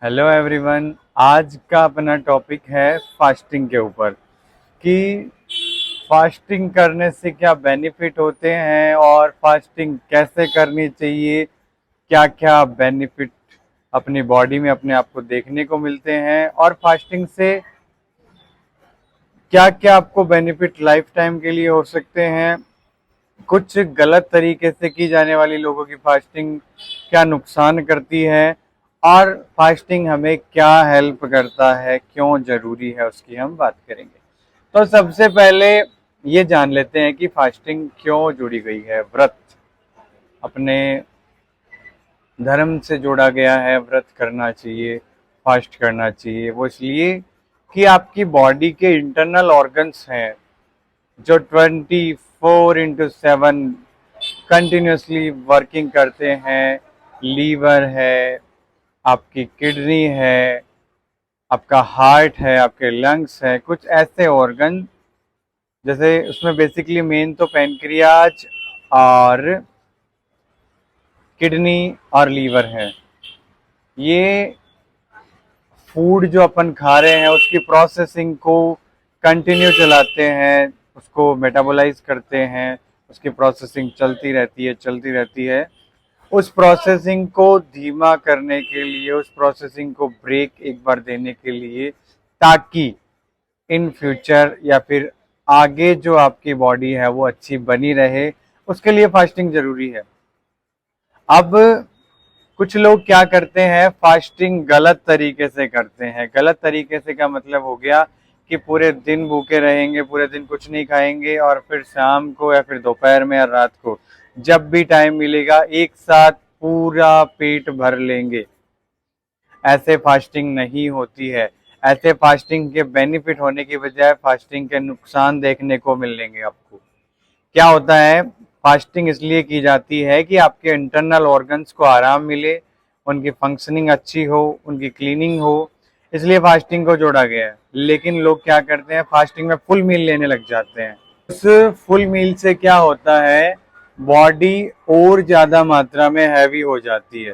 Hello everyone. आज का अपना टॉपिक है फास्टिंग के ऊपर कि फास्टिंग करने से क्या बेनिफिट होते हैं और फास्टिंग कैसे करनी चाहिए। क्या क्या बेनिफिट अपनी बॉडी में अपने आप को देखने को मिलते हैं और फास्टिंग से क्या क्या आपको बेनिफिट लाइफ टाइम के लिए हो सकते हैं। कुछ गलत तरीके से की जाने वाली लोगों की फास्टिंग क्या नुकसान करती है और फास्टिंग हमें क्या हेल्प करता है, क्यों जरूरी है, उसकी हम बात करेंगे। तो सबसे पहले ये जान लेते हैं कि फास्टिंग क्यों जुड़ी गई है। व्रत अपने धर्म से जोड़ा गया है, व्रत करना चाहिए, फास्ट करना चाहिए। वो इसलिए कि आपकी बॉडी के इंटरनल ऑर्गन्स हैं जो 24/7 कंटिन्यूसली वर्किंग करते हैं। लीवर है, आपकी किडनी है, आपका हार्ट है, आपके लंग्स है, कुछ ऐसे ऑर्गन जैसे उसमें बेसिकली मेन तो पैनक्रियाज और किडनी और लीवर है। ये फूड जो अपन खा रहे हैं उसकी प्रोसेसिंग को कंटिन्यू चलाते हैं, उसको मेटाबोलाइज करते हैं, उसकी प्रोसेसिंग चलती रहती है। उस प्रोसेसिंग को धीमा करने के लिए, उस प्रोसेसिंग को ब्रेक एक बार देने के लिए, ताकि इन फ्यूचर या फिर आगे जो आपकी बॉडी है वो अच्छी बनी रहे, उसके लिए फास्टिंग जरूरी है। अब कुछ लोग क्या करते हैं, फास्टिंग गलत तरीके से करते हैं। गलत तरीके से का मतलब हो गया कि पूरे दिन भूखे रहेंगे, पूरे दिन कुछ नहीं खाएंगे और फिर शाम को या फिर दोपहर में या रात को जब भी टाइम मिलेगा एक साथ पूरा पेट भर लेंगे। ऐसे फास्टिंग नहीं होती है। ऐसे फास्टिंग के बेनिफिट होने की बजाय फास्टिंग के नुकसान देखने को मिलेंगे आपको। क्या होता है, फास्टिंग इसलिए की जाती है कि आपके इंटरनल ऑर्गन्स को आराम मिले, उनकी फंक्शनिंग अच्छी हो, उनकी क्लीनिंग हो, इसलिए फास्टिंग को जोड़ा गया है। लेकिन लोग क्या करते हैं, फास्टिंग में फुल मील लेने लग जाते हैं। उस फुल मील से क्या होता है, बॉडी और ज्यादा मात्रा में हैवी हो जाती है।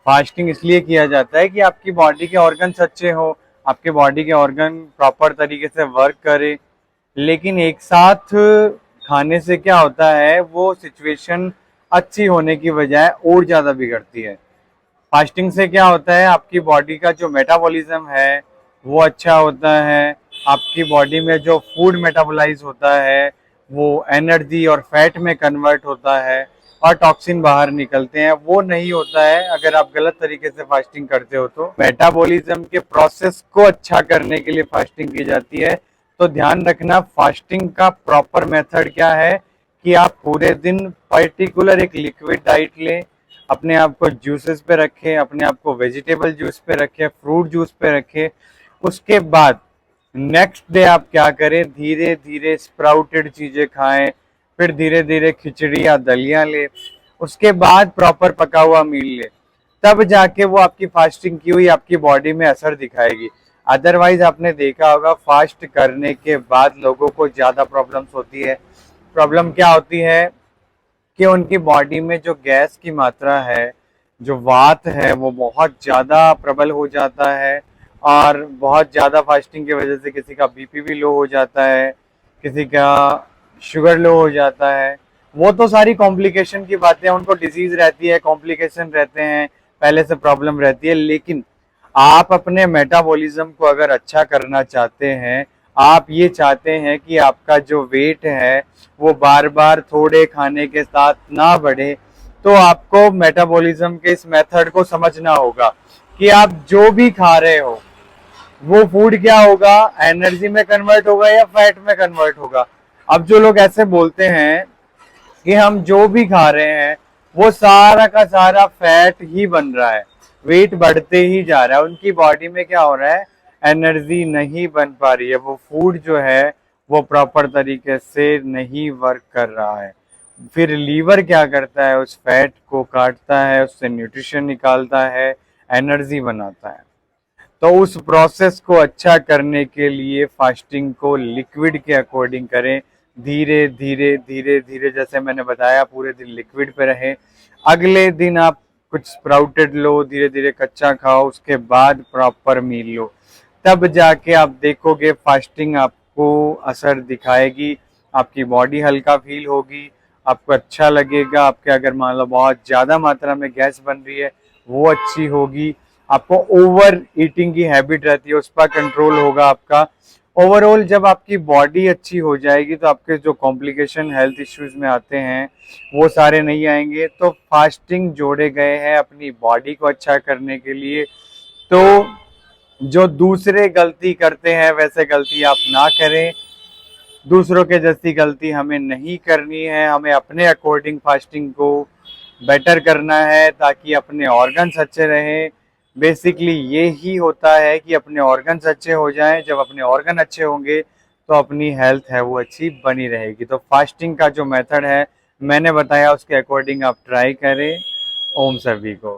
फास्टिंग इसलिए किया जाता है कि आपकी बॉडी के ऑर्गन्स अच्छे हो, आपके बॉडी के ऑर्गन प्रॉपर तरीके से वर्क करे। लेकिन एक साथ खाने से क्या होता है, वो सिचुएशन अच्छी होने की बजाय और ज्यादा बिगड़ती है। फास्टिंग से क्या होता है, आपकी बॉडी का जो मेटाबॉलिज्म है वो अच्छा होता है। आपकी बॉडी में जो फूड मेटाबोलाइज होता है वो एनर्जी और फैट में कन्वर्ट होता है और टॉक्सिन बाहर निकलते हैं। वो नहीं होता है अगर आप गलत तरीके से फास्टिंग करते हो। तो मेटाबॉलिज्म के प्रोसेस को अच्छा करने के लिए फास्टिंग की जाती है। तो ध्यान रखना, फास्टिंग का प्रॉपर मेथड क्या है कि आप पूरे दिन पर्टिकुलर एक लिक्विड डाइट लें, अपने आप को जूसेस पे रखें, अपने आप को वेजिटेबल जूस पे रखें, फ्रूट जूस पे रखें। उसके बाद नेक्स्ट डे आप क्या करें, धीरे धीरे स्प्राउटेड चीजें खाएं, फिर धीरे धीरे खिचड़ी या दलिया ले, उसके बाद प्रॉपर पका हुआ मील ले। तब जाके वो आपकी फास्टिंग की हुई आपकी बॉडी में असर दिखाएगी। अदरवाइज आपने देखा होगा फास्ट करने के बाद लोगों को ज्यादा प्रॉब्लम्स होती है। प्रॉब्लम क्या होती है कि उनकी बॉडी में जो गैस की मात्रा है, जो वात है, वो बहुत ज़्यादा प्रबल हो जाता है। और बहुत ज़्यादा फास्टिंग की वजह से किसी का बीपी भी लो हो जाता है, किसी का शुगर लो हो जाता है। वो तो सारी कॉम्प्लिकेशन की बातें हैं, उनको डिजीज रहती है, कॉम्प्लिकेशन रहते हैं, पहले से प्रॉब्लम रहती है। लेकिन आप अपने मेटाबॉलिज्म को अगर अच्छा करना चाहते हैं, आप ये चाहते हैं कि आपका जो वेट है वो बार बार थोड़े खाने के साथ ना बढ़े, तो आपको मेटाबॉलिज्म के इस मेथड को समझना होगा कि आप जो भी खा रहे हो वो फूड क्या होगा, एनर्जी में कन्वर्ट होगा या फैट में कन्वर्ट होगा। अब जो लोग ऐसे बोलते हैं कि हम जो भी खा रहे हैं वो सारा का सारा फैट ही बन रहा है, वेट बढ़ते ही जा रहा है, उनकी बॉडी में क्या हो रहा है, एनर्जी नहीं बन पा रही है, वो फूड जो है वो प्रॉपर तरीके से नहीं वर्क कर रहा है। फिर लीवर क्या करता है, उस फैट को काटता है, उससे न्यूट्रिशन निकालता है, एनर्जी बनाता है। तो उस प्रोसेस को अच्छा करने के लिए फास्टिंग को लिक्विड के अकॉर्डिंग करें। धीरे धीरे धीरे धीरे, जैसे मैंने बताया, पूरे दिन लिक्विड पे रहें। अगले दिन आप कुछ स्प्राउटेड लो, धीरे धीरे कच्चा खाओ, उसके बाद प्रॉपर मील लो, तब जाके आप देखोगे फास्टिंग आपको असर दिखाएगी। आपकी बॉडी हल्का फील होगी, आपको अच्छा लगेगा। आपके अगर मान लो बहुत ज़्यादा मात्रा में गैस बन रही है वो अच्छी होगी। आपको ओवर ईटिंग की हैबिट रहती है उस पर कंट्रोल होगा आपका। ओवरऑल जब आपकी बॉडी अच्छी हो जाएगी तो आपके जो कॉम्प्लिकेशन हेल्थ इश्यूज में आते हैं वो सारे नहीं आएंगे। तो फास्टिंग जोड़े गए हैं अपनी बॉडी को अच्छा करने के लिए। तो जो दूसरे गलती करते हैं वैसे गलती आप ना करें, दूसरों के जैसी गलती हमें नहीं करनी है। हमें अपने अकॉर्डिंग फास्टिंग को बेटर करना है ताकि अपने ऑर्गन्स अच्छे रहें। बेसिकली ये ही होता है कि अपने ऑर्गन्स अच्छे हो जाएं। जब अपने ऑर्गन अच्छे होंगे तो अपनी हेल्थ है वो अच्छी बनी रहेगी। तो फास्टिंग का जो मेथड है मैंने बताया उसके अकॉर्डिंग आप ट्राई करें। ओम सभी को।